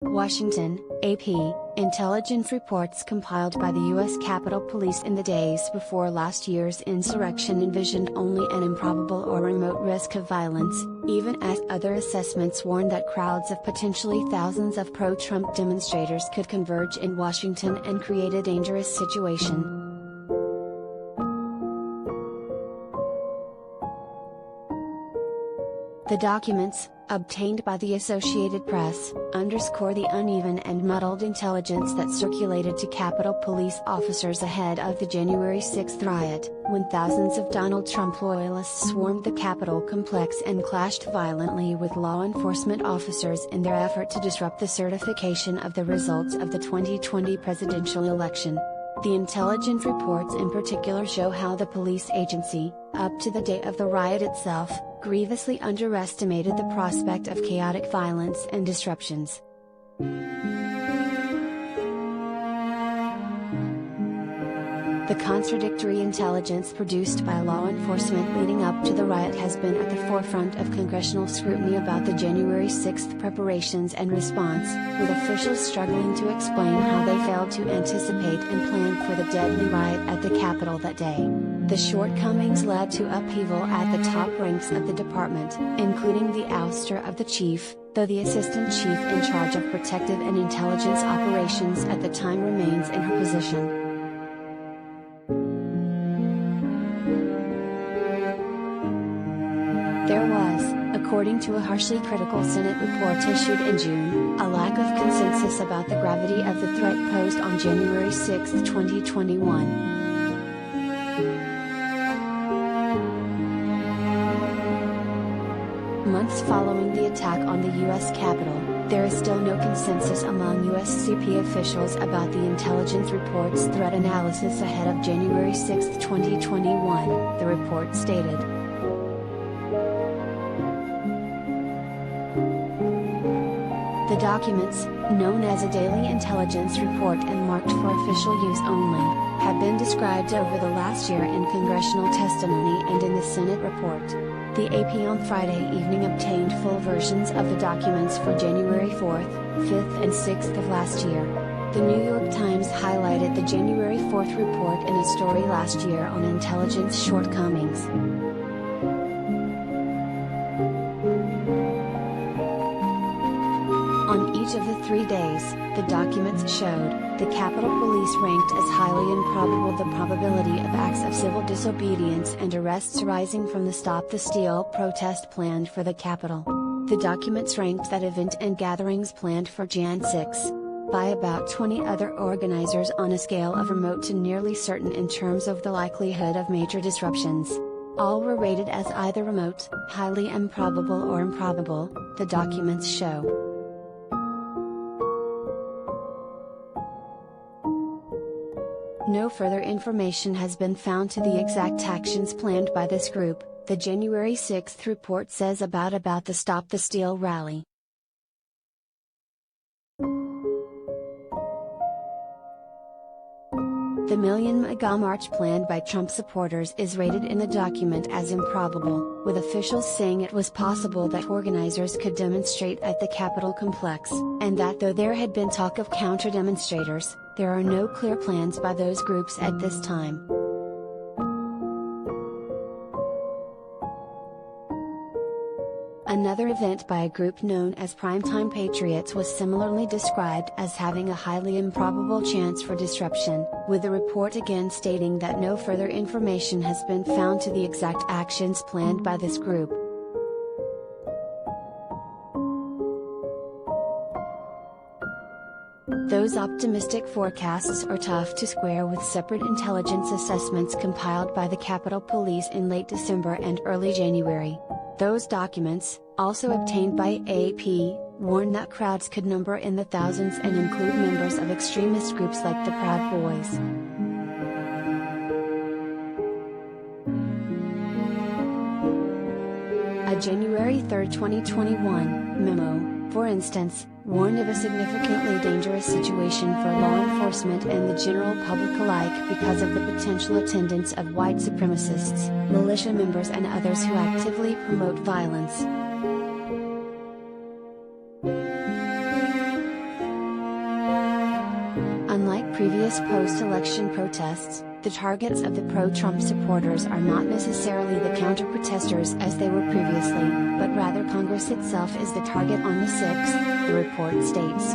Washington, AP, intelligence reports compiled by the U.S. Capitol Police in the days before last year's insurrection envisioned only an improbable or remote risk of violence, even as other assessments warned that crowds of potentially thousands of pro-Trump demonstrators could converge in Washington and create a dangerous situation. The documents, obtained by the Associated Press, underscore the uneven and muddled intelligence that circulated to Capitol Police officers ahead of the January 6 riot, when thousands of Donald Trump loyalists swarmed the Capitol complex and clashed violently with law enforcement officers in their effort to disrupt the certification of the results of the 2020 presidential election. The intelligence reports in particular show how the police agency, up to the day of the riot itself, grievously underestimated the prospect of chaotic violence and disruptions. The contradictory intelligence produced by law enforcement leading up to the riot has been at the forefront of congressional scrutiny about the January 6 preparations and response, with officials struggling to explain how they failed to anticipate and plan for the deadly riot at the Capitol that day. The shortcomings led to upheaval at the top ranks of the department, including the ouster of the chief, though the assistant chief in charge of protective and intelligence operations at the time remains in her position. There was, according to a harshly critical Senate report issued in June, a lack of consensus about the gravity of the threat posed on January 6, 2021. Months following the attack on the U.S. Capitol, there is still no consensus among USCP officials about the intelligence report's threat analysis ahead of January 6, 2021, the report stated. The documents, known as a daily intelligence report and marked for official use only, have been described over the last year in congressional testimony and in the Senate report. The AP on Friday evening obtained full versions of the documents for January 4th, 5th and 6th of last year. The New York Times highlighted the January 4th report in a story last year on intelligence shortcomings. On each of the 3 days, the documents showed, the Capitol Police ranked as highly improbable the probability of acts of civil disobedience and arrests arising from the Stop the Steal protest planned for the Capitol. The documents ranked that event and gatherings planned for Jan 6, by about 20 other organizers on a scale of remote to nearly certain in terms of the likelihood of major disruptions. All were rated as either remote, highly improbable or improbable, the documents show. No further information has been found to the exact actions planned by this group, the January 6 report says about the Stop the Steal rally. The Million MAGA March planned by Trump supporters is rated in the document as improbable, with officials saying it was possible that organizers could demonstrate at the Capitol complex, and that though there had been talk of counter-demonstrators, there are no clear plans by those groups at this time. Another event by a group known as Primetime Patriots was similarly described as having a highly improbable chance for disruption, with the report again stating that no further information has been found to the exact actions planned by this group. Those optimistic forecasts are tough to square with separate intelligence assessments compiled by the Capitol Police in late December and early January. Those documents, also obtained by AP, warn that crowds could number in the thousands and include members of extremist groups like the Proud Boys. A January 3, 2021, memo, for instance, warned of a significantly dangerous situation for law enforcement and the general public alike because of the potential attendance of white supremacists, militia members and others who actively promote violence. Unlike previous post-election protests, the targets of the pro-Trump supporters are not necessarily the counter-protesters as they were previously, but rather Congress itself is the target on the 6th, the report states.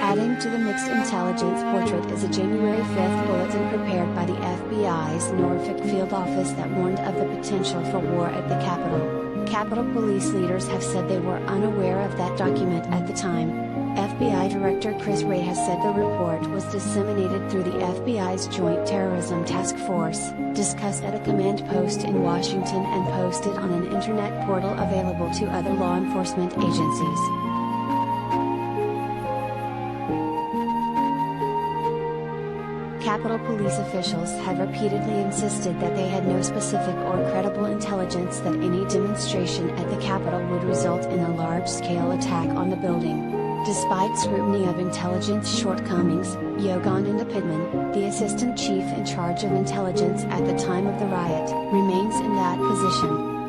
Adding to the mixed intelligence portrait is a January 5th bulletin prepared by the FBI's Norfolk field office that warned of the potential for war at the Capitol. Capitol Police leaders have said they were unaware of that document at the time. FBI Director Chris Wray has said the report was disseminated through the FBI's Joint Terrorism Task Force, discussed at a command post in Washington and posted on an internet portal available to other law enforcement agencies. Capitol Police officials have repeatedly insisted that they had no specific or credible intelligence that any demonstration at the Capitol would result in a large-scale attack on the building. Despite scrutiny of intelligence shortcomings, Yogan Pittman, the assistant chief in charge of intelligence at the time of the riot, remains in that position.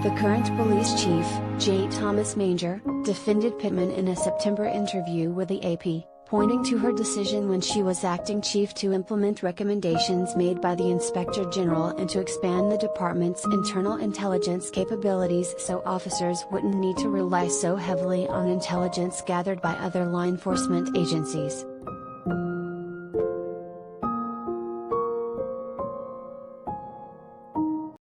The current police chief, J. Thomas Manger, defended Pittman in a September interview with the AP, pointing to her decision when she was acting chief to implement recommendations made by the Inspector General and to expand the department's internal intelligence capabilities so officers wouldn't need to rely so heavily on intelligence gathered by other law enforcement agencies.